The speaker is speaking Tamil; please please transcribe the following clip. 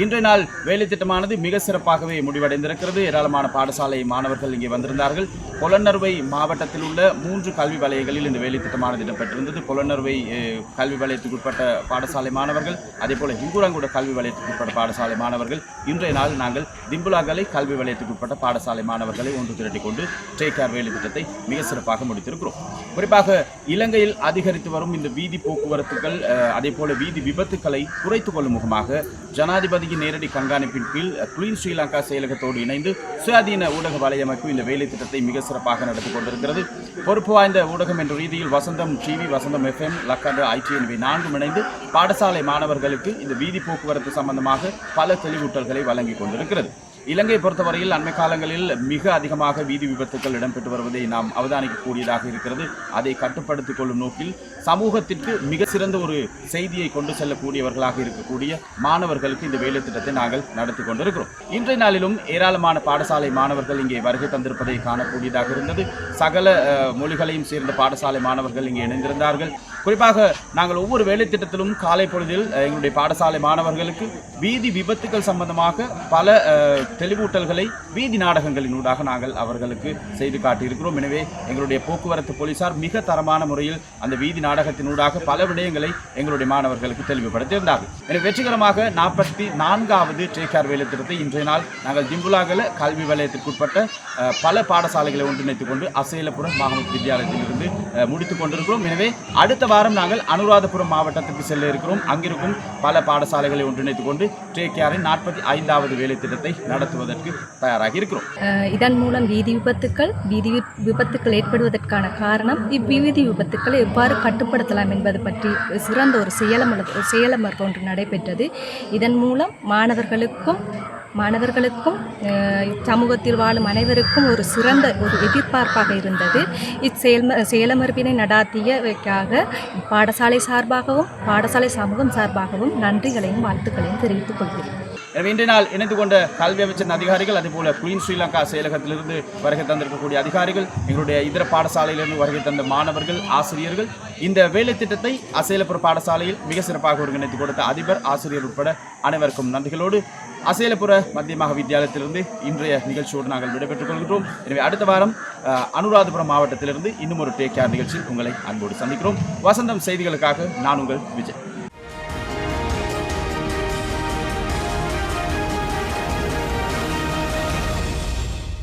இன்றைய நாள் வேலை திட்டமானது மிக சிறப்பாகவே முடிவடைந்திருக்கிறது. ஏராளமான பாடசாலை மாணவர்கள் இங்கே வந்திருந்தார்கள். பொலன்னறுவை மாவட்டத்தில் உள்ள 3 கல்வி வலயங்களில் இந்த வேலை திட்டமானது இடம்பெற்றிருந்தது. பொலன்னறுவை கல்வி வலயத்துக்குட்பட்ட பாடசாலை மாணவர்கள், அதேபோல ஹிங்குரங்குட கல்வி வலயத்துக்குட்பட்ட பாடசாலை மாணவர்கள், இன்றைய நாள் நாங்கள் திம்புலாகலை கல்வி வலயத்துக்குட்பட்ட பாடசாலை மாணவர்களை ஒன்று திரட்டிக் கொண்டு டேக் கேர் வேலை திட்டத்தை மிக சிறப்பாக முடித்திருக்கிறோம். குறிப்பாக இலங்கையில் அதிகரித்து வரும் இந்த வீதி போக்குவரத்துகள், அதேபோல வீதி விபத்துக்களை குறைத்துக் கொள்ளும் முகமாக ஜனாதிபதியின் நேரடி கண்காணிப்பின் கீழ் கிளீன் ஸ்ரீலங்கா செயலகத்தோடு இணைந்து சுயாதீன ஊடக வலையமைப்பு இந்த வேலை திட்டத்தை மிக சிறப்பாக நடத்தி கொண்டிருக்கிறது. பொறுப்பு வாய்ந்த ஊடகம் என்ற ரீதியில் வசந்தம் டிவி, வசந்தம் FM, லக்கண்டு, ITN இவை 4 இணைந்து பாடசாலை மாணவர்களுக்கு இந்த வீதி போக்குவரத்து சம்பந்தமாக பல தெளிவூட்டல்களை வழங்கி கொண்டிருக்கிறது. இலங்கை பொறுத்தவரையில் அண்மை காலங்களில் மிக அதிகமாக வீதி விபத்துக்கள் இடம்பெற்று வருவதை நாம் அவதானிக்கக்கூடியதாக இருக்கிறது. அதை கட்டுப்படுத்திக் கொள்ளும் நோக்கில் சமூகத்திற்கு மிக சிறந்த ஒரு செய்தியை கொண்டு செல்லக்கூடியவர்களாக இருக்கக்கூடிய மாணவர்களுக்கு இந்த வேலை திட்டத்தை நாங்கள் நடத்தி கொண்டிருக்கிறோம். இன்றைய நாளிலும் ஏராளமான பாடசாலை மாணவர்கள் இங்கே வருகை தந்திருப்பதை காணக்கூடியதாக இருந்தது. சகல மொழிகளையும் சேர்ந்த பாடசாலை மாணவர்கள் இங்கே இணைந்திருந்தார்கள். குறிப்பாக நாங்கள் ஒவ்வொரு வேலை திட்டத்திலும் காலை பொழுதில் எங்களுடைய பாடசாலை மாணவர்களுக்கு வீதி விபத்துக்கள் சம்பந்தமாக பல தெளிவூட்டல்களை வீதி நாடகங்களினூடாக நாங்கள் அவர்களுக்கு செய்து காட்டியிருக்கிறோம். எனவே எங்களுடைய போக்குவரத்து போலீசார் மிக தரமான முறையில் அந்த வீதி நாடகத்தினூடாக பல விடயங்களை எங்களுடைய மாணவர்களுக்கு தெளிவுபடுத்தியிருந்தார்கள். எனவே வெற்றிகரமாக 44வது டேக் கேர் வேலை திட்டத்தை இன்றைய நாள் நாங்கள் திம்புலாகல கல்வி வலயத்திற்குட்பட்ட பல பாடசாலைகளை ஒன்றிணைத்துக் கொண்டு அசேலபுரம் மாகாண வித்தியாலயத்திலிருந்து முடித்துக் கொண்டிருக்கிறோம். எனவே அடுத்த வாரம் நாங்கள் அனுராதபுரம் மாவட்டத்திற்கு செல்ல இருக்கிறோம். அங்கிருக்கும் பல பாடசாலைகளை ஒன்றிணைத்துக் கொண்டு டேக் கேரின் 45வது வேலை திட்டத்தை நடத்துவதற்கு தயாராகி இருக்கிறோம். இதன் மூலம் வீதி விபத்துக்கள் ஏற்படுவதற்கான காரணம், இவ்வீதி விபத்துக்களை எவ்வாறு கட்டுப்படுத்தலாம் என்பது பற்றி சிறந்த ஒரு செயலமர்வு ஒன்று நடைபெற்றது. இதன் மூலம் மாணவர்களுக்கும் சமூகத்தில் வாழும் அனைவருக்கும் ஒரு சிறந்த ஒரு எதிர்பார்ப்பாக இருந்தது. செயலமர்வினை நடாத்தியவைக்காக பாடசாலை சார்பாகவும் பாடசாலை சமூகம் சார்பாகவும் நன்றிகளையும் வாழ்த்துக்களையும் தெரிவித்துக் கொள்கிறேன். எனவே இன்றைய நாள் இணைந்து கொண்ட கல்வி அமைச்சரின் அதிகாரிகள், அதேபோல குயின் ஸ்ரீலங்கா செயலகத்திலிருந்து வருகை தந்திருக்கக்கூடிய அதிகாரிகள், எங்களுடைய இதர பாடசாலையிலிருந்து வருகை தந்த மாணவர்கள், ஆசிரியர்கள், இந்த வேலை திட்டத்தை அசேலபுர பாடசாலையில் மிக சிறப்பாக ஒருங்கிணைத்து கொடுத்த அதிபர், ஆசிரியர் உட்பட அனைவருக்கும் நன்றிகளோடு அசேலபுர மத்தியமாக வித்தியாலயத்திலிருந்து இன்றைய நிகழ்ச்சியோடு நாங்கள் விடைபெற்றுக் கொள்கிறோம். எனவே அடுத்த வாரம் அனுராதபுரம் மாவட்டத்திலிருந்து இன்னும் ஒரு டேக் கேர் நிகழ்ச்சியில் உங்களை அன்போடு சந்திக்கிறோம். வசந்தம் செய்திகளுக்காக நான் உங்கள் விஜய்.